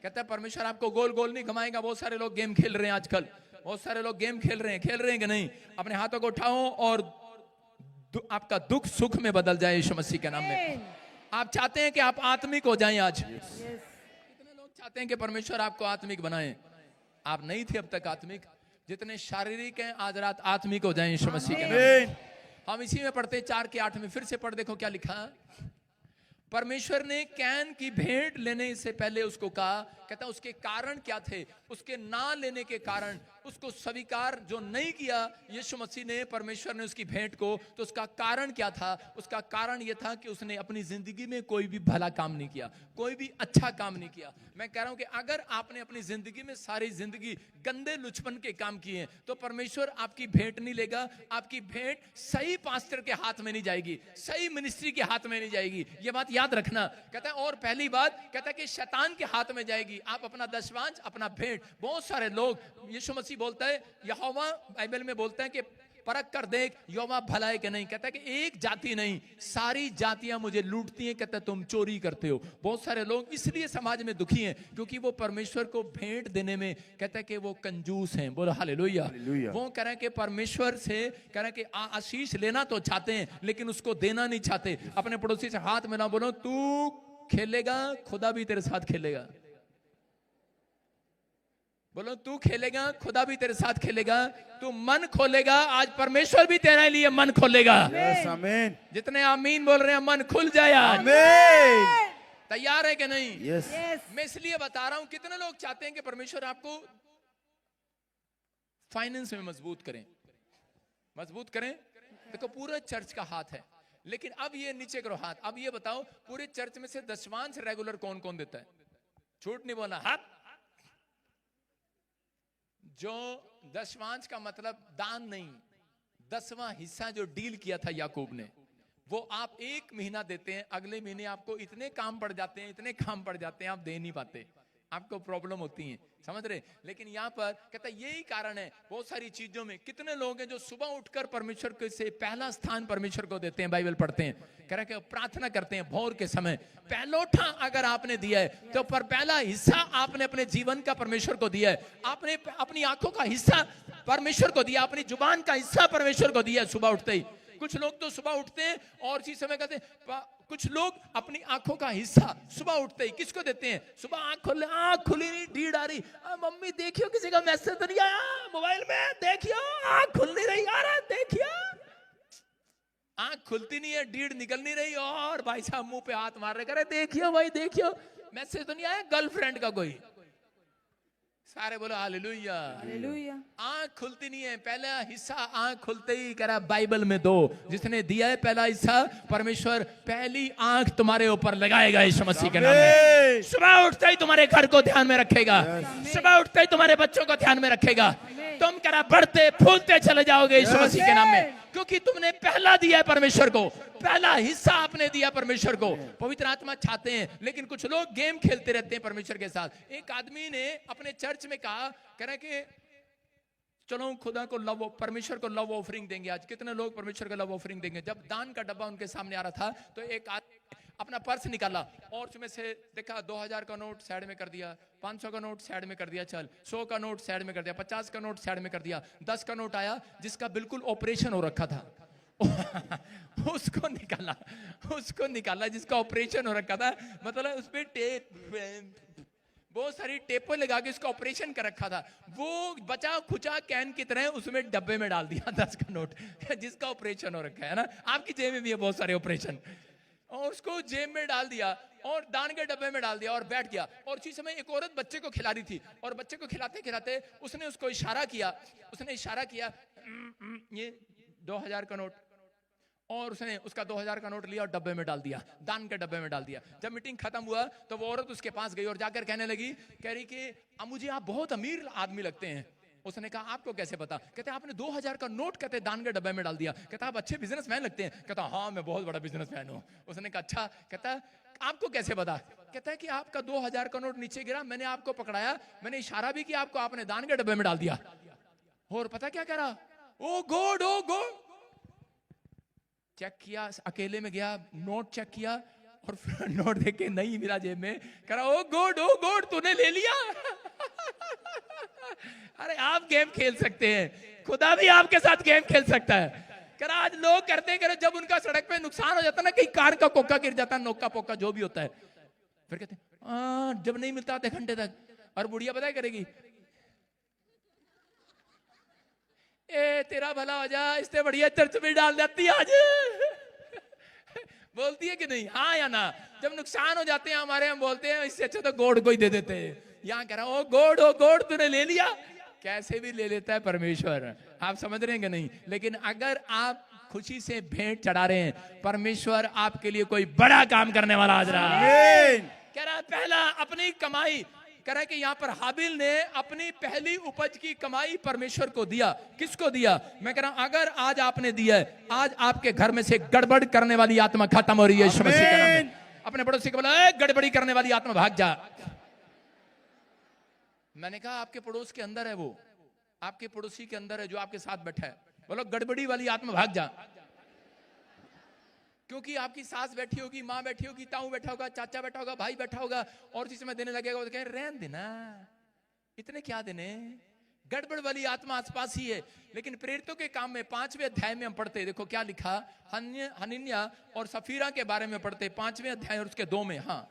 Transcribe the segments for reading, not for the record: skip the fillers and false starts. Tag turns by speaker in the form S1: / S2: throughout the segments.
S1: कहता है परमेश्वर आपको गोल गोल नहीं घुमाएगा। बहुत सारे लोग गेम खेल रहे हैं आजकल, बहुत सारे लोग गेम खेल रहे हैं कि नहीं? अपने हाथों को उठाओ और आपका दुख सुख में बदल जाए यीशु मसीह के नाम में। आप चाहते हैं कि आप आत्मिक हो जाएं आज? कितने लोग चाहते हैं कि परमेश्वर आपको आत्मिक बनाए? आप नहीं थे अब तक आत्मिक, जितने शारीरिक हैं आज रात आत्मिक हो जाएं यीशु मसीह के नाम में। हम इसी में पढ़ते 4:8 में, फिर से पढ़ देखो क्या लिखा। परमेश्वर ने कैन की भेंट लेने से पहले उसको कहा, कहता उसके कारण क्या थे, उसके ना लेने के कारण, उसको स्वीकार जो नहीं किया यीशु मसीह ने, परमेश्वर ने उसकी भेंट को, तो उसका कारण क्या था? उसका कारण यह था कि उसने अपनी जिंदगी में कोई भी भला काम नहीं किया, कोई भी अच्छा काम नहीं किया। मैं कह रहा हूं कि अगर आपने अपनी जिंदगी में सारी जिंदगी गंदे लुचपन के काम किए तो परमेश्वर आपकी भेंट नहीं लेगा। आपकी भेंट सही पास्टर के हाथ में नहीं जाएगी, सही मिनिस्ट्री के हाथ में नहीं जाएगी, ये बात याद रखना। कहता है और पहली बात कहता है कि शैतान के हाथ में जाएगी। आप अपना दशवांश, अपना भेंट, बहुत सारे लोग, यीशु मसीह बोलता है, यहोवा बाइबल में बोलता है कि परख कर देख यहोवा भला है कि नहीं। कहता है कि एक जाति नहीं, सारी जातियां मुझे लूटती हैं। कहता है तुम चोरी करते हो। बहुत सारे लोग इसलिए समाज में दुखी हैं क्योंकि वो परमेश्वर को भेंट देने में, कहता है कि वो कंजूस हैं। बोलो हालेलुया। वो कह रहे हैं कि परमेश्वर से कह रहे हैं कि आशीष लेना तो चाहते हैं लेकिन उसको देना नहीं चाहते। अपने पड़ोसी से हाथ मिलाओ, बोलो तू खेलेगा खुदा भी तेरे साथ खेलेगा। बोलो तू खेलेगा खुदा भी तेरे साथ खेलेगा। तू मन खोलेगा, आज परमेश्वर भी तेरे लिए मन खोलेगा।
S2: आमीन।
S1: जितने आमीन बोल रहे हैं मन खुल जाए आज।
S2: आमीन।
S1: तैयार है कि नहीं?
S2: यस।
S1: मैं इसलिए बता रहा हूं, कितने लोग चाहते हैं कि परमेश्वर आपको फाइनेंस में मजबूत करें, मजबूत करें। देखो पूरा चर्च का हाथ है, लेकिन अब ये नीचे करो हाथ। अब ये बताओ पूरे चर्च में से दशवांश रेगुलर कौन कौन देता है? झूठ नहीं बोलना, हाथ। जो दशवांश का मतलब दान नहीं, 10वां हिस्सा जो डील किया था याकूब ने, वो आप 1 महीना देते हैं, अगले महीने आपको इतने काम पड़ जाते हैं, इतने काम पड़ जाते हैं, आप दे नहीं पाते, आपको प्रॉब्लम होती है, समझ रहे? लेकिन यहाँ पर कहता है यही कारण है। बहुत सारी चीजों में कितने लोग हैं जो सुबह उठकर परमेश्वर के से पहला स्थान परमेश्वर को देते हैं, बाइबल पढ़ते हैं, कह रहे हैं प्रार्थना करते हैं भोर के समय। पहलोठा अगर आपने दिया है तो पर पहला हिस्सा आपने अपने जीवन का परमेश्वर को दिया है। आपने अपनी आंखों का हिस्सा परमेश्वर को दिया, अपनी जुबान का हिस्सा परमेश्वर को दिया सुबह उठते ही। कुछ लोग तो सुबह उठते हैं और इसी समय कहते हैं, कुछ लोग अपनी आंखों का हिस्सा सुबह उठते ही किसको देते हैं? सुबह आंख खुली नहीं, नींद आ रही, मम्मी देखियो किसी का मैसेज तो नहीं आया मोबाइल में, देखियो आंख खुल नहीं रही, अरे देखियो आंख खुलती नहीं है, नींद निकल नहीं रही, और भाई साहब मुंह पे हाथ मार रहे, करे देखियो भाई देखियो मैसेज तो नहीं आया गर्लफ्रेंड का कोई। सारे बोलो हालेलुया।
S3: हालेलुया।
S1: आंख खुलती नहीं है। पहला हिस्सा आंख खुलते ही करा बाइबल में दो, जिसने दिया है पहला हिस्सा, परमेश्वर पहली आंख तुम्हारे ऊपर लगाएगा यीशु मसीह के नाम में। सुबह उठते ही तुम्हारे घर को ध्यान में रखेगा, सुबह उठते ही तुम्हारे बच्चों को ध्यान में रखेगा। तुम करा बढ़ते फूलते चले जाओगे यीशु मसीह के नाम में, क्योंकि तुमने पहला दिया है परमेश्वर को, पहला हिस्सा आपने दिया परमेश्वर को। पवित्र आत्मा चाहते हैं, लेकिन कुछ लोग गेम खेलते रहते हैं परमेश्वर के साथ। एक आदमी ने अपने चर्च में कहा, कह रहे कि चलो खुदा को लव, परमेश्वर को लव ऑफरिंग देंगे। आज कितने लोग परमेश्वर को लव ऑफरिंग देंगे? जब दान का डब्बा उनके सामने आ रहा था तो एक आदमी अपना पर्स निकाला और उसमें से देखा 2000 का नोट साइड में कर दिया, 500 का नोट साइड में कर दिया, चल 100 का नोट साइड में कर दिया, 50 का नोट साइड में कर दिया, 10 का नोट आया जिसका बिल्कुल ऑपरेशन हो रखा था उसको निकाला जिसका ऑपरेशन हो रखा था, मतलब उसमें टेप, बहुत सारी टेपों लगा के उसका ऑपरेशन कर रखा था। वो बचा खुचा कैन की तरह उसमें डब्बे में डाल दिया 10 का नोट जिसका ऑपरेशन हो रखा है ना। आपकी जेब में भी है बहुत सारे ऑपरेशन, और उसको जेब में डाल दिया और दान के डब्बे में डाल दिया और बैठ गया। और उसी समय एक औरत बच्चे को खिला रही थी और बच्चे को खिलाते खिलाते उसने उसको इशारा किया, ये 2000 का नोट, और उसने उसका 2000 का नोट लिया और डब्बे में डाल दिया, दान के डब्बे में डाल दिया। जब मीटिंग खत्म हुआ तो वो औरत उसके पास गई और जाकर कहने लगी, कह रही कि मुझे आप बहुत अमीर आदमी लगते हैं। उसने कहा आपको कैसे पता? कहते आपने 2000 का नोट कहते दान के डब्बे में डाल दिया। कहता आप अच्छे बिजनेसमैन लगते हैं। कहता हाँ मैं बहुत बड़ा बिजनेसमैन हूँ। उसने कहा अच्छा। कहता आपको कैसे पता? कहता है कि आपका 2000 का नोट नीचे गिरा, मैंने आपको पकड़ाया, मैंने इशारा भी किया आपको, आपने दान के डब्बे में डाल दिया। और पता क्या कह रहा? ओ गॉड चेक किया, अकेले में गया, नोट चेक किया, और फिर नोट देख के नहीं मिला जेब में, कह रहा ओ गॉड तूने ले लिया। अरे आप गेम खेल सकते हैं, खुदा भी आपके साथ गेम खेल सकता है। कह रहा आज लोग करते हैं, जब उनका सड़क पे नुकसान हो जाता है ना, कहीं कार का कोका गिर जाता है, नोका पोका जो भी होता है, फिर कहते हैं जब नहीं मिलता आधे घंटे तक, और बुढ़िया पता है करेगी, ए तेरा भला हो जा, इससे बढ़िया चर्च में डाल देती आज। बोलती है कि नहीं, हाँ या ना? जब नुकसान हो जाते हैं हमारे, हम बोलते हैं इससे अच्छा तो गोड को ही दे देते हैं। यहाँ कह रहा ओ गोड तूने ले लिया। कैसे भी ले लेता है परमेश्वर, आप समझ रहे हैं कि नहीं? लेकिन अगर आप खुशी से भेंट चढ़ा रहे हैं, परमेश्वर आपके लिए कोई बड़ा काम करने वाला आज रहा है। कह रहा पहला अपनी कमाई, कह रहा है कि यहाँ पर हाबिल ने अपनी पहली उपज की कमाई परमेश्वर को दिया। किसको दिया? मैं कह रहा हूं अगर आज आपने दिया है, आज आपके घर में से गड़बड़ करने वाली आत्मा खत्म हो रही है यीशु मसीह के नाम में। अपने पड़ोसी को बोला ए गड़बड़ी करने वाली आत्मा भाग जा। मैंने कहा आपके पड़ोस के अंदर है, वो आपके पड़ोसी के अंदर है जो आपके साथ बैठा है। बोलो गड़बड़ी वाली आत्मा भाग जा। क्योंकि आपकी सास बैठी होगी, माँ बैठी होगी, ताऊ बैठा होगा, चाचा बैठा होगा, भाई बैठा होगा, और जिस समय देने लगेगा वो कहे रहन देना, इतने क्या देने। गड़बड़ वाली आत्मा आसपास ही है। लेकिन प्रेरितों के काम में 5वें अध्याय में हम पढ़ते, देखो क्या लिखा, हनन्याह और सफीरा के बारे में पढ़ते 5वें अध्याय और उसके 2 में। हाँ,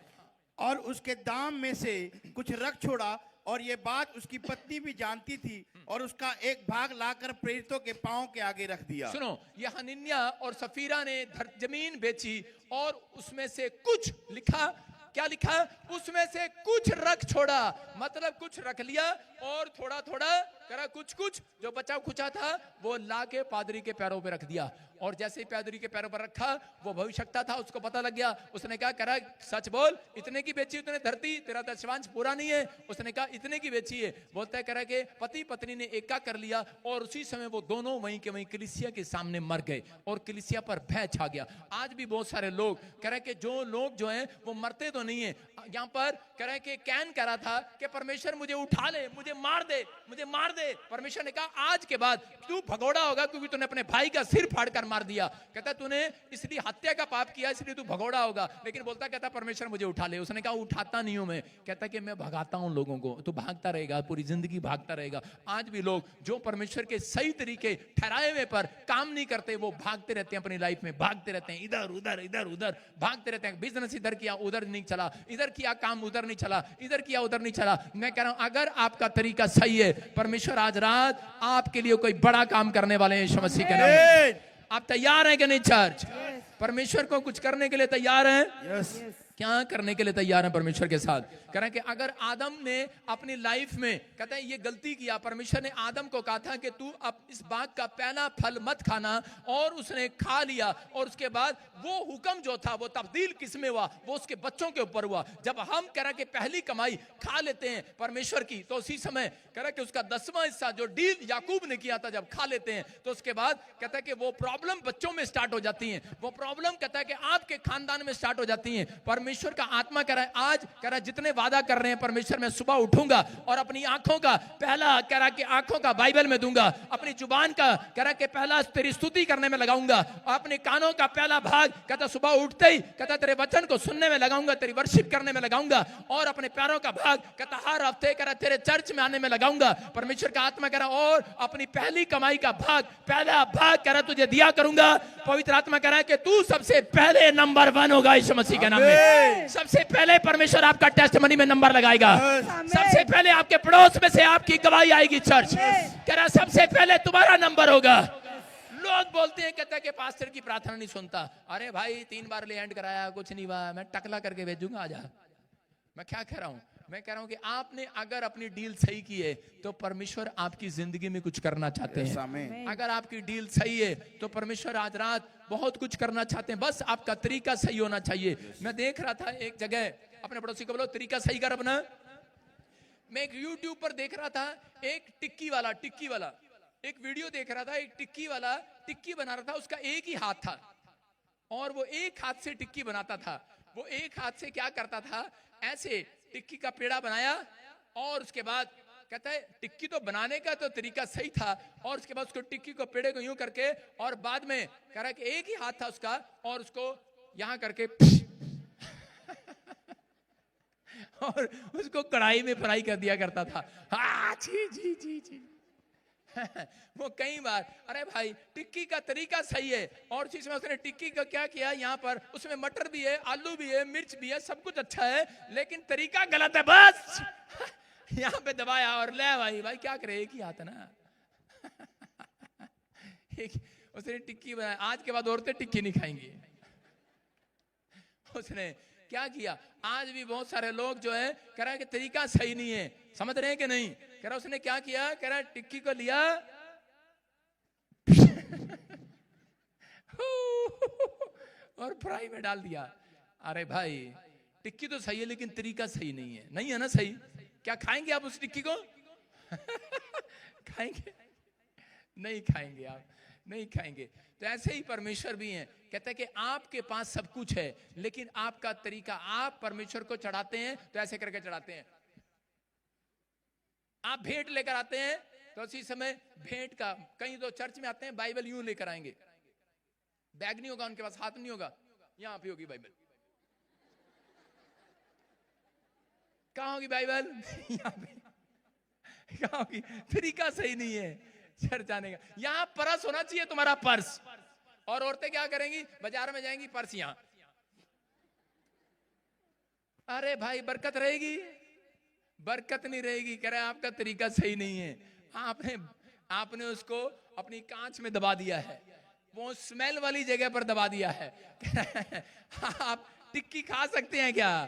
S2: और उसके दाम में से कुछ रख छोड़ा, और ये बात उसकी पत्नी भी जानती थी, और उसका एक भाग लाकर प्रेरितों के पांव के आगे रख दिया।
S1: सुनो, ये हनन्याह और सफीरा ने जमीन बेची और उसमें से कुछ लिखा, क्या लिखा? उसमें से कुछ रख छोड़ा, मतलब कुछ रख लिया और थोड़ा थोड़ा करा, कुछ जो बचा खुचा था वो लाके पादरी के पैरों पे रख दिया। और जैसे ही पादरी के पैरों पर रखा, वो भविष्यवक्ता था, उसको पता लग गया। उसने कहा करा सच बोल, इतने की बेची तूने धरती, तेरा दशवांश पूरा नहीं है? उसने कहा इतने की बेची है। बोलता है करा के पति पत्नी ने एका कर लिया, और उसी समय वो दोनों वहीं के वहीं कलीसिया के सामने मर गए और कलीसिया पर भय छा गया। आज भी बहुत सारे लोग कह रहे कि जो लोग जो हैं वो मरते तो नहीं है। यहाँ पर कह रहे कि कैन कह रहा था कि परमेश्वर मुझे उठा ले, मुझे मार दे। परमेश्वर ने कहा आज के बाद तू भगोड़ा होगा, क्योंकि तूने अपने भाई का सिर फाड़कर मार दिया। कहता तूने इसलिए हत्या का पाप किया, इसलिए तू भगोड़ा होगा। लेकिन बोलता कहता परमेश्वर मुझे उठा ले। उसने कहा उठाता नहीं हूं मैं, कहता कि मैं भगाता हूं लोगों को। तू भागता रहेगा, पूरी जिंदगी भागता रहेगा। आज भी लोग जो परमेश्वर के सही तरीके ठहराए हुए पर काम नहीं करते, वो भागते रहते हैं, अपनी लाइफ में भागते रहते हैं, इधर उधर भागते रहते हैं। बिजनेस इधर किया उधर नहीं चला, इधर किया काम उधर नहीं चला, इधर किया उधर नहीं चला। मैं कह रहा हूं अगर आपका तरीका सही है, परमेश्वर आज रात आपके लिए कोई बड़ा काम करने वाले हैं यीशु मसीह के नाम में। आप तैयार हैं कि नहीं चर्च? परमेश्वर को कुछ करने के लिए तैयार हैं? क्या करने के लिए तैयार हैं परमेश्वर के साथ? कह रहे हैं कि अगर आदम ने अपनी लाइफ में कहते हैं ये गलती किया, परमेश्वर ने आदम को कहा था कि तू अब इस बाग का पहला फल मत खाना, और उसने खा लिया। और उसके बाद वो हुक्म जो था वो तब्दील किसमें हुआ? वो उसके बच्चों के ऊपर हुआ। जब हम कह रहे कि पहली कमाई खा लेते हैं परमेश्वर की, तो उसी समय कह रहे कि उसका 10वां हिस्सा जो डील याकूब ने किया था, जब खा लेते हैं तो उसके बाद कहता है कि वो प्रॉब्लम बच्चों में स्टार्ट हो जाती है। वो प्रॉब्लम कहता है कि आपके खानदान में स्टार्ट हो जाती है। परमेश्वर का आत्मा कह रहा है आज, कह रहा है जितने वादा कर रहे हैं परमेश्वर, मैं सुबह उठूंगा और अपनी आंखों का पहला, कह रहा कि आंखों का बाइबल में दूंगा, अपनी जुबान का कह रहा कि पहला तेरी स्तुति करने में लगाऊंगा, और अपने कानों का पहला भाग कहता सुबह उठते ही कहता तेरे वचन को सुनने में लगाऊंगा, तेरी वर्शिप करने में लगाऊंगा, और अपने पैरों का भाग कहता हर हफ्ते कह रहा तेरे चर्च में आने में लगाऊंगा। परमेश्वर का आत्मा कह रहा और अपनी पहली कमाई का भाग, पहला भाग कह रहा तुझे दिया करूंगा। पवित्र आत्मा कह रहा है कि तू सबसे पहले नंबर 1 होगा यीशु मसीह के नाम में। सबसे पहले परमेश्वर आपका टेस्टमनी में नंबर लगाएगा। सबसे पहले आपके पड़ोस में से आपकी गवाही आएगी। चर्च कह रहा सबसे पहले तुम्हारा नंबर होगा। लोग बोलते हैं कहते हैं कि पास्टर की प्रार्थना नहीं सुनता। अरे भाई 3 बार लैंड कराया, कुछ नहीं हुआ, मैं टकला करके भेजूंगा, आजा। मैं क्या कह रहा हूं? मैं कह रहा हूं कि आपने अगर अपनी डील सही की है तो परमेश्वर आपकी जिंदगी में कुछ करना चाहते हैं। अगर आपकी डील सही है तो परमेश्वर आज रात बहुत कुछ करना चाहते हैं। बस आपका तरीका सही होना चाहिए। मैं देख रहा था एक जगह, अपने पड़ोसी को बोलो तरीका सही कर अपना। मैं एक YouTube पर देख रहा था, एक टिक्की वाला एक वीडियो देख रहा था। एक टिक्की वाला टिक्की बना रहा था, उसका एक ही हाथ था और वो एक हाथ से टिक्की बनाता था। वो एक हाथ से क्या करता था, ऐसे टिक्की का पेड़ा बनाया, और उसके बाद कहता है टिक्की तो बनाने का तो तरीका सही था, और उसके बाद उसको टिक्की को पेड़े को यूं करके, और बाद में कह रहा है कि एक ही हाथ था उसका, और उसको यहां करके और उसको कढ़ाई में फ्राई कर दिया करता था। हाँ जी जी जी जी। वो कई बार, अरे भाई टिक्की का तरीका सही है, और चीज में उसने टिक्की का क्या किया, यहाँ पर उसमें मटर भी है, आलू भी है, मिर्च भी है, सब कुछ अच्छा है, लेकिन तरीका गलत है बस। यहाँ पे दबाया और ले भाई, भाई क्या करे, एक ही हाथ है ना। उसने टिक्की बनाया। आज के बाद औरतें टिक्की नहीं खाएंगी। उसने क्या किया, आज भी बहुत सारे लोग जो है कह रहा है कि तरीका सही नहीं है, समझ रहे हैं कि नहीं। कह रहा उसने क्या किया, कह रहा टिक्की को लिया और फ्राई में डाल दिया। अरे भाई टिक्की तो सही है लेकिन तरीका सही नहीं है, नहीं है ना सही। क्या खाएंगे आप उस टिक्की को? खाएंगे? नहीं खाएंगे, आप नहीं खाएंगे। तो ऐसे ही परमेश्वर भी हैं, कहते हैं कि आपके पास सब कुछ है लेकिन आपका तरीका, आप परमेश्वर को चढ़ाते हैं तो ऐसे करके चढ़ाते हैं। आप भेंट लेकर आते हैं तो उसी समय भेंट का, कहीं तो चर्च में आते हैं बाइबल यूं लेकर आएंगे, बैग नहीं होगा उनके पास, हाथ नहीं होगा, यहां पे होगी बाइबल। कहां होगी बाइबल? यहां पे। कहां होगी? तरीका सही नहीं है चर्च आने का। यहां पर्स होना चाहिए, तुम्हारा पर्स। और औरतें क्या करेंगी, बाजार में जाएंगी, पर्स यहां। अरे भाई बरकत रहेगी? बरकत नहीं रहेगी। कह रहे आपका तरीका सही नहीं है, आपने उसको अपनी कांच में दबा दिया है, वो स्मेल वाली जगह पर दबा दिया है। आप टिक्की खा सकते हैं क्या?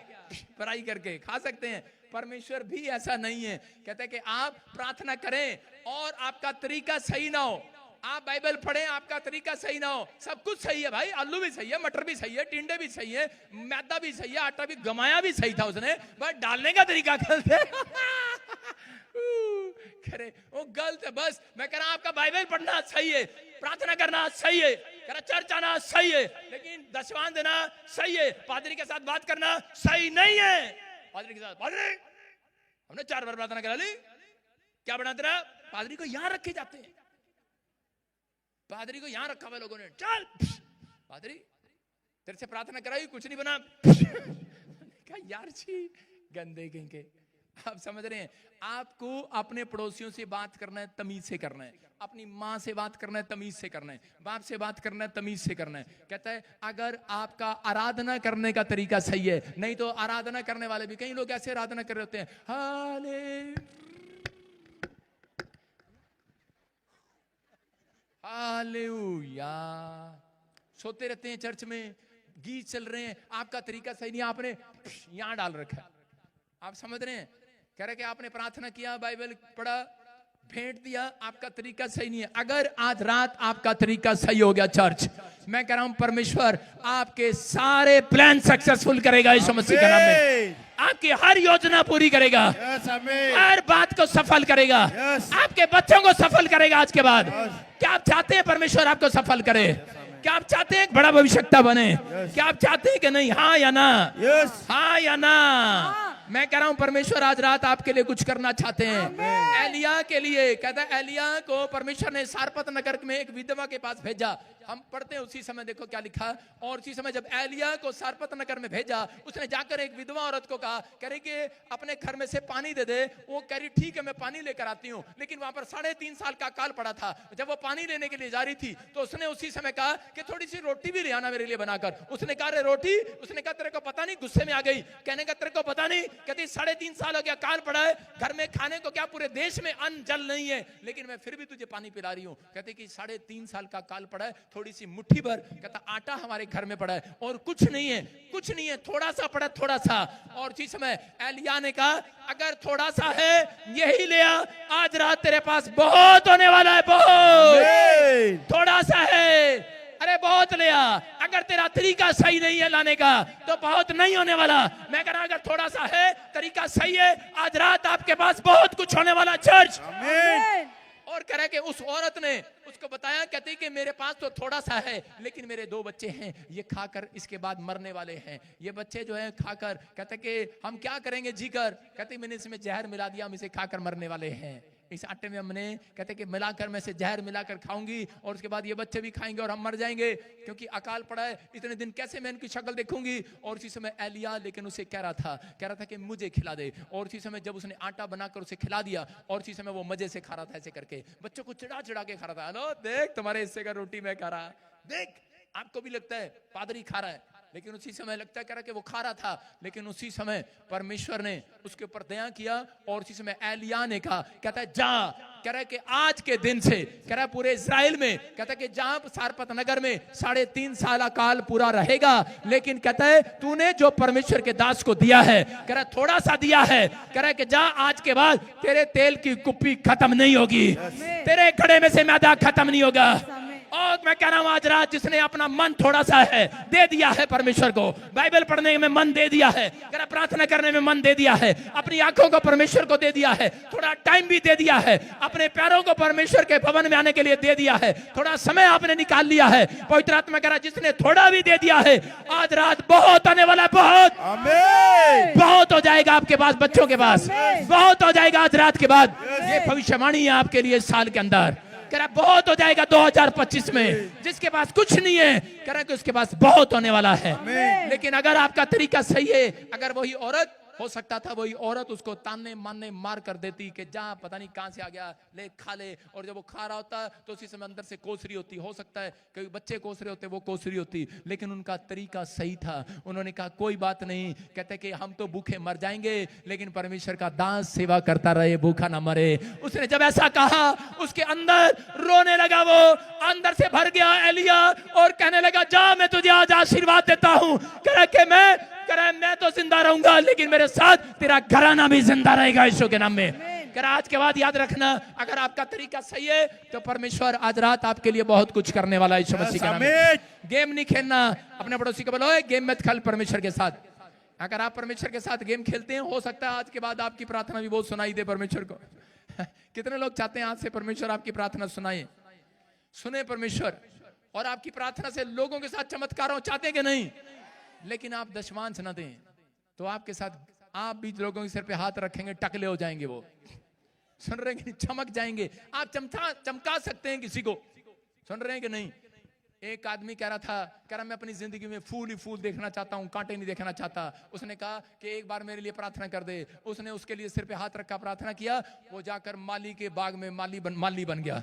S1: फ्राई करके खा सकते हैं। परमेश्वर भी ऐसा नहीं है, कहते हैं कि आप प्रार्थना करें और आपका तरीका सही ना हो, आप बाइबल पढ़ें आपका तरीका सही ना हो। सब कुछ सही है भाई, आलू भी सही है, मटर भी सही है, टिंडे भी सही है, मैदा भी सही है, आटा भी गमाया भी सही था उसने, बस डालने का तरीका गलत है। करे वो गलत है बस। मैं कह रहा आपका बाइबल पढ़ना सही है, प्रार्थना करना सही है, कह रहा चर्च आना सही है, लेकिन दशवान देना सही है, पादरी के साथ बात करना सही नहीं है। पादरी के साथ, पादरी हमने 4 बार प्रार्थना करा ली, क्या बना तेरा? पादरी को यहां रखे जाते हैं, पादरी को यहां रखा हुआ लोगों ने। चल पादरी तेरे से प्रार्थना कराई, कुछ नहीं बना। क्या यार छी, गंदे कहीं के। आप समझ रहे हैं, आपको अपने पड़ोसियों से बात करना है, तमीज से करना है, अपनी माँ से बात करना है, तमीज से करना है, बाप से बात करना है, तमीज से करना है। कहता है अगर आपका आराधना करने का तरीका सही है, नहीं तो आराधना करने वाले भी, कई लोग ऐसे आराधना कर रहे होते हैं, हालेलुया, सोते रहते हैं चर्च में, गीत चल रहे हैं, आपका तरीका सही नहीं, आपने यहां डाल रखा है। आप समझ रहे हैं, कह रहे कि आपने प्रार्थना किया, बाइबल पढ़ा, भेंट दिया, आपका तरीका सही नहीं है। अगर आज रात आपका तरीका सही हो गया चर्च, मैं कह रहा हूं परमेश्वर आपके सारे प्लान सक्सेसफुल करेगा यीशु मसीह के नाम में। आपकी हर योजना पूरी करेगा, हर बात को सफल करेगा, आपके बच्चों को सफल करेगा। आज के बाद क्या आप चाहते हैं परमेश्वर आपको सफल करे? क्या आप चाहते हैं एक बड़ा भविष्यता बने? क्या आप चाहते हैं कि नहीं? हाँ या ना? हाँ या ना? मैं कह रहा हूं परमेश्वर आज रात आपके लिए कुछ करना चाहते हैं। एलिया के लिए कहता है, एलिया को परमेश्वर ने सारपत नगर में एक विधवा के पास भेजा। हम पढ़ते हैं उसी समय, देखो क्या लिखा। और उसी समय जब एलिया को सारपत नगर में भेजा, उसने जाकर एक विधवा औरत को कहा, कह रही कि अपने घर में से पानी दे दे। वो कह रही ठीक है मैं पानी लेकर आती हूँ, लेकिन वहां पर 3.5 साल का अकाल पड़ा था। जब वो पानी लेने के लिए जा रही थी तो उसने उसी समय कहा कि थोड़ी सी रोटी भी ले आना मेरे लिए बनाकर। उसने कहा रे रोटी? उसने कहा तेरे को पता नहीं, गुस्से में आ गई, कहने का तेरे को पता नहीं, कहती 3.5 साल हो गया अकाल पड़ा है, घर में खाने को क्या पूरे देश में अन्न जल नहीं है, लेकिन मैं फिर भी तुझे पानी पिला रही हूँ। कहते कि 3.5 साल का अकाल पड़ा है, थोड़ी सी मुट्ठी भर, कहता आटा हमारे घर में पड़ा है और कुछ नहीं है, कुछ नहीं है, थोड़ा सा पड़ा, थोड़ा सा। और इसी समय एलिया ने कहा अगर थोड़ा सा है यही ले आ, आज रात तेरे पास बहुत होने वाला है, बहुत। थोड़ा सा है, अरे बहुत ले आ। अगर तेरा तरीका सही नहीं है लाने का तो बहुत नहीं होने वाला। मैं कह रहा अगर थोड़ा सा है, तरीका सही है, आज रात आपके पास बहुत कुछ होने वाला चर्च। और कह रहा कि उस औरत ने उसको बताया, कहती कि मेरे पास तो थोड़ा सा है, लेकिन मेरे 2 बच्चे हैं, ये खाकर इसके बाद मरने वाले हैं। ये बच्चे जो हैं खाकर, कहते कि हम क्या करेंगे जीकर, कहते मैंने इसमें जहर मिला दिया, हम इसे खाकर मरने वाले हैं। इस आटे में हमने कहते कि मिलाकर मैं से जहर मिलाकर खाऊंगी और उसके बाद ये बच्चे भी खाएंगे और हम मर जाएंगे, क्योंकि अकाल पड़ा है, इतने दिन कैसे मैं इनकी शक्ल देखूंगी। और उसी समय एलिया लेकिन उसे कह रहा था कि मुझे खिला दे। और उसी समय जब उसने आटा बनाकर उसे खिला दिया और उसी समय वो मजे से खा रहा था, ऐसे करके बच्चों को चिढ़ा चिढ़ा के खा रहा था। हेलो देख, तुम्हारे हिस्से का रोटी मैं खा रहा, देख। आपको भी लगता है पादरी खा रहा है, लेकिन उसी समय लगता है कह रहा कि वो खा रहा था, लेकिन उसी समय परमेश्वर ने उसके ऊपर दया किया। और उसी समय एलिया ने कहा, कहता है जा, कह रहा है कि आज के दिन से, कह रहा है पूरे इस्राएल में, कहता है कि जहां सारपत नगर में 3.5 साल अकाल पूरा रहेगा, लेकिन कहता है तूने जो परमेश्वर के दास को दिया है, कह रहा है थोड़ा सा दिया है, कह रहा है कि जा आज के बाद तेरे तेल की कुप्पी खत्म नहीं होगी, तेरे घड़े में से मैदा खत्म नहीं होगा। और मैं कह रहा हूं आज रात जिसने अपना मन थोड़ा सा है दे दिया है परमेश्वर को, बाइबल पढ़ने में मन दे दिया है, प्रार्थना करने में मन दे दिया है, अपनी आंखों को परमेश्वर को दे दिया है, थोड़ा टाइम भी दे दिया है, अपने पैरों को परमेश्वर के भवन में आने के लिए दे दिया है, थोड़ा समय आपने निकाल लिया है, पवित्र आत्मा कह रहा जिसने थोड़ा भी दे दिया है आज रात बहुत आने वाला है, बहुत
S2: आमीन।
S1: बहुत हो जाएगा आपके पास, बच्चों के पास बहुत हो जाएगा आज रात के बाद। ये भविष्यवाणी है आपके लिए साल के अंदर, कह रहा बहुत हो जाएगा 2025 में। जिसके पास कुछ नहीं है कह रहा कि उसके पास बहुत होने वाला है। लेकिन अगर आपका तरीका सही है, अगर वही औरत, हो सकता था वही औरत उसको ताने मारने मार कर देती कि जा पता नहीं कहां से आ गया, ले खा ले। और जब वो खा रहा होता तो उसी समय अंदर से कोसरी होती, हो सकता है कई बच्चे कोसरे होते, वो कोसरी होती, लेकिन उनका तरीका सही था। उन्होंने कहा कोई बात नहीं, कहते कि हम तो भूखे मर जाएंगे लेकिन परमेश्वर का दास सेवा करता रहे, भूखा ना मरे। उसने जब ऐसा कहा उसके अंदर रोने लगा, वो अंदर से भर गया एलिया और कहने लगा जा मैं तुझे आज आशीर्वाद देता हूं, मैं तो जिंदा रहूंगा लेकिन मेरे साथ तेरा घराना भी जिंदा रहेगा यीशु के नाम में। आज के बाद याद रखना, अगर आपका तरीका सही है तो परमेश्वर आज रात आपके लिए बहुत कुछ करने वाला है यीशु मसीह के नाम में। गेम नहीं खेलना, अपने पड़ोसी को बोलो गेम मत खेल परमेश्वर के साथ। अगर आप परमेश्वर के साथ गेम खेलते हैं, हो सकता है आज के बाद आपकी प्रार्थना भी बहुत सुनाई दे परमेश्वर को। कितने लोग चाहते हैं आज से परमेश्वर आपकी प्रार्थना सुनाए, सुने परमेश्वर, और आपकी प्रार्थना से लोगों के साथ चमत्कार हो, चाहते हैं कि नहीं? लेकिन आप दशमांश न दें तो आपके साथ आप भी लोगों के सिर पे हाथ रखेंगे टकले हो जाएंगे, वो सुन रहे हैं कि चमक जाएंगे। आप चमका सकते हैं किसी को, सुन रहे हैं कि नहीं? एक आदमी कह रहा मैं अपनी जिंदगी में फूल ही फूल देखना चाहता हूं, कांटे नहीं देखना चाहता। उसने कहा कि एक बार मेरे लिए प्रार्थना कर दे। उसने उसके लिए सिर पे हाथ रखा, प्रार्थना किया, वो जाकर माली के बाग में माली बन गया।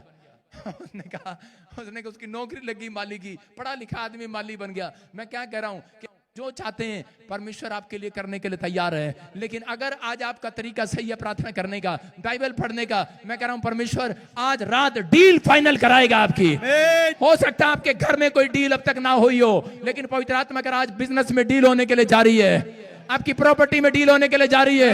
S1: उसने उसकी नौकरी लगी माली की, पढ़ा लिखा आदमी माली बन गया। मैं क्या कह रहा हूं कि जो चाहते हैं परमेश्वर आपके लिए करने के लिए तैयार है, लेकिन अगर आज आपका तरीका सही है प्रार्थना करने का, बाइबल पढ़ने का, मैं कह रहा हूं परमेश्वर आज रात डील फाइनल कराएगा आपकी। हो सकता है आपके घर में कोई डील अब तक ना हुई हो, लेकिन पवित्र आत्मा का आज बिजनेस में डील होने के लिए जा रही है, आपकी प्रॉपर्टी में डील होने के लिए जा रही है।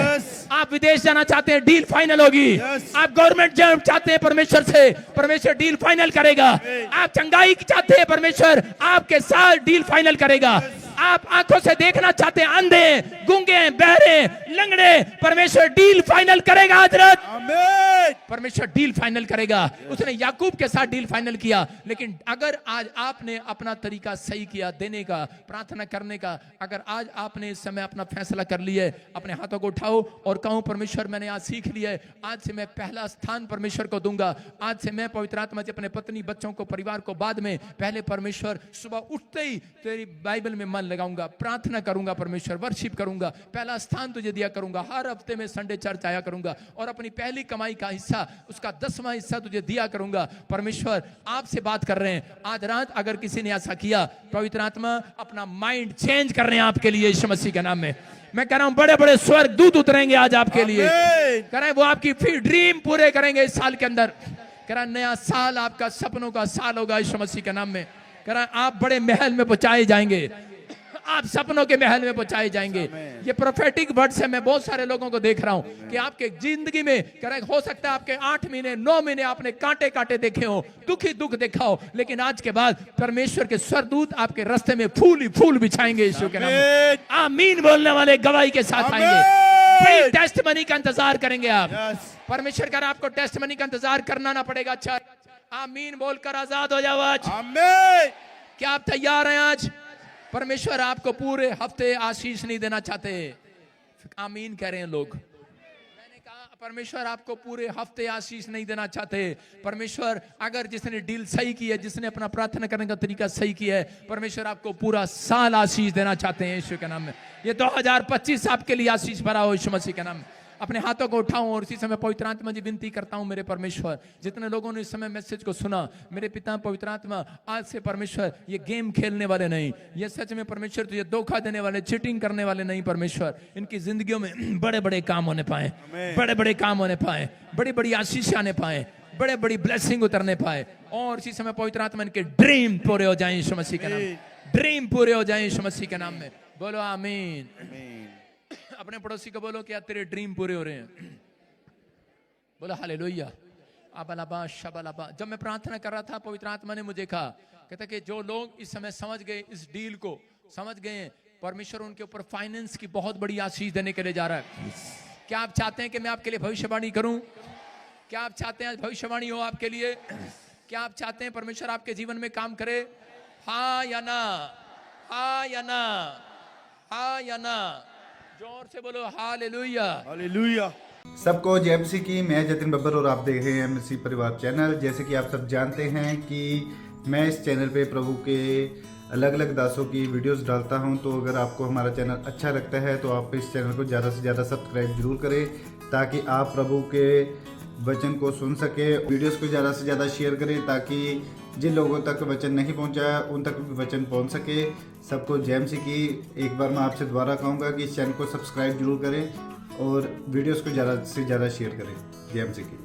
S1: आप विदेश जाना चाहते हैं, डील फाइनल होगी। आप गवर्नमेंट जॉब चाहते हैं परमेश्वर से, परमेश्वर डील फाइनल करेगा। आप चंगाई चाहते हैं, परमेश्वर आपके साथ डील फाइनल करेगा। आप आंखों से देखना चाहते हैं, अंधे, गूंगे, बहरे, लंगड़े, परमेश्वर डील फाइनल करेगा आज रात। परमेश्वर डील फाइनल करेगा। उसने याकूब के साथ डील फाइनल किया, लेकिन अगर आज आपने अपना तरीका सही किया देने का, प्रार्थना करने का, अगर आज आपने इस समय अपना फैसला कर लिया, अपने हाथों को उठाओ और कहो परमेश्वर मैंने आज सीख लिया है, आज से मैं पहला स्थान परमेश्वर को दूंगा। आज से मैं पवित्र आत्मा से अपने पत्नी, बच्चों को, परिवार को बाद में, पहले परमेश्वर सुबह उठते ही तेरी बाइबल में मन लगाऊंगा, प्रार्थना करूंगा, परमेश्वर वर्शिप करूंगा, पहला स्थान तुझे दिया करूंगा, हर हफ्ते में संडे चर्च आया करूंगा और अपनी पहली कमाई का हिस्सा, उसका 10वां हिस्सा तुझे दिया करूंगा। परमेश्वर आपसे बात कर रहे हैं आज रात। अगर किसी ने ऐसा किया, पवित्र आत्मा अपना माइंड चेंज कर रहे हैं आपके लिए यीशु मसीह के नाम में। मैं कह रहा हूं बड़े बड़े स्वर्ग दूत उतरेंगे आज आपके लिए, कह रहे हैं वो आपकी ड्रीम पूरे करेंगे इस साल के अंदर। कह रहा है नया साल आपका सपनों का साल होगा यीशु मसीह के नाम में। कह रहा है आप बड़े महल में पहुंचाए जाएंगे, आप सपनों के महल में पहुंचाए जाएंगे। ये प्रोफेटिक वर्ड्स है। मैं बहुत सारे लोगों को देख रहा हूं कि आपके जिंदगी में हो सकता है आपके 8 महीने 9 महीने आपने कांटे कांटे देखे हो, दुखी दुख देखा हो, लेकिन आज के बाद परमेश्वर के स्वर्गदूत आपके रास्ते में फूल ही फूल बिछाएंगे यीशु के नाम में। आमीन बोलने वाले गवाही के साथ आएंगे, बड़ी टेस्टमनी का इंतजार करेंगे आप। परमेश्वर का आपको टेस्टमनी का इंतजार करना ना पड़ेगा। अच्छा आमीन बोलकर आजाद हो जाओ आज। क्या आप तैयार हैं आज? परमेश्वर आपको पूरे हफ्ते आशीष नहीं देना चाहते, आमीन कह रहे हैं लोग। मैंने कहा परमेश्वर आपको पूरे हफ्ते आशीष नहीं देना चाहते। परमेश्वर अगर जिसने डील सही की है, जिसने अपना प्रार्थना करने का तरीका सही किया है, परमेश्वर आपको पूरा साल आशीष देना चाहते हैं यीशु के नाम में। ये 2025 आपके लिए आशीष भरा हो यीशु मसीह के नाम में। अपने हाथों को उठाऊं और इसी समय पवित्र आत्मा जी विनती करता हूं, मेरे परमेश्वर जितने लोगों ने इस समय मैसेज को सुना, मेरे पिता पवित्र आत्मा, आज से परमेश्वर ये गेम खेलने वाले नहीं, ये सच में परमेश्वर तुझे धोखा देने वाले, चीटिंग करने वाले नहीं परमेश्वर। इनकी जिंदगियों में बड़े बड़े काम होने पाए, बड़े बड़े काम होने पाए, बड़ी बड़ी आशीष आने पाए, बड़े बड़ी ब्लेसिंग उतरने पाए। और इसी समय पवित्र आत्मा इनके ड्रीम पूरे हो जाए यीशु मसीह के नाम में, ड्रीम पूरे हो जाए यीशु मसीह के नाम में। बोलो आमीन। अपने पड़ोसी को बोलो क्या तेरे ड्रीम पूरे हो रहे हैं। बोलो हालेलुया। अबलाबा शबलाबा। जब मैं प्रार्थना कर रहा था, पवित्र आत्मा ने मुझे कहा, कहता कि जो लोग इस समय समझ गए, इस डील को समझ गए, परमेश्वर उनके ऊपर फाइनेंस की बहुत बड़ी आशीष देने के लिए जा रहा है। क्या आप चाहते हैं कि मैं आपके लिए भविष्यवाणी करूं? क्या आप चाहते हैं भविष्यवाणी हो आपके लिए? क्या आप चाहते हैं परमेश्वर आपके जीवन में काम करे? हाँ या ना? हाँ या ना? हाँ या ना? जोर से बोलो हालेलुया।
S2: हालेलुया।
S3: सबको जय मसीह की। मैं जतिन बब्बर और आप देख रहे हैं मसीह परिवार चैनल। जैसे कि आप सब जानते हैं कि मैं इस चैनल पे प्रभु के अलग अलग दासों की वीडियोस डालता हूं, तो अगर आपको हमारा चैनल अच्छा लगता है तो आप इस चैनल को ज़्यादा से ज़्यादा सब्सक्राइब जरूर करें, ताकि आप प्रभु के वचन को सुन सके। वीडियोस को ज़्यादा से ज़्यादा शेयर करें, ताकि जिन लोगों तक वचन नहीं पहुंचा उन तक भी वचन पहुंच सके। सबको जय मसीह की। एक बार मैं आपसे दोबारा कहूँगा कि इस चैनल को सब्सक्राइब जरूर करें और वीडियोस को ज़्यादा से ज़्यादा शेयर करें। जय मसीह की।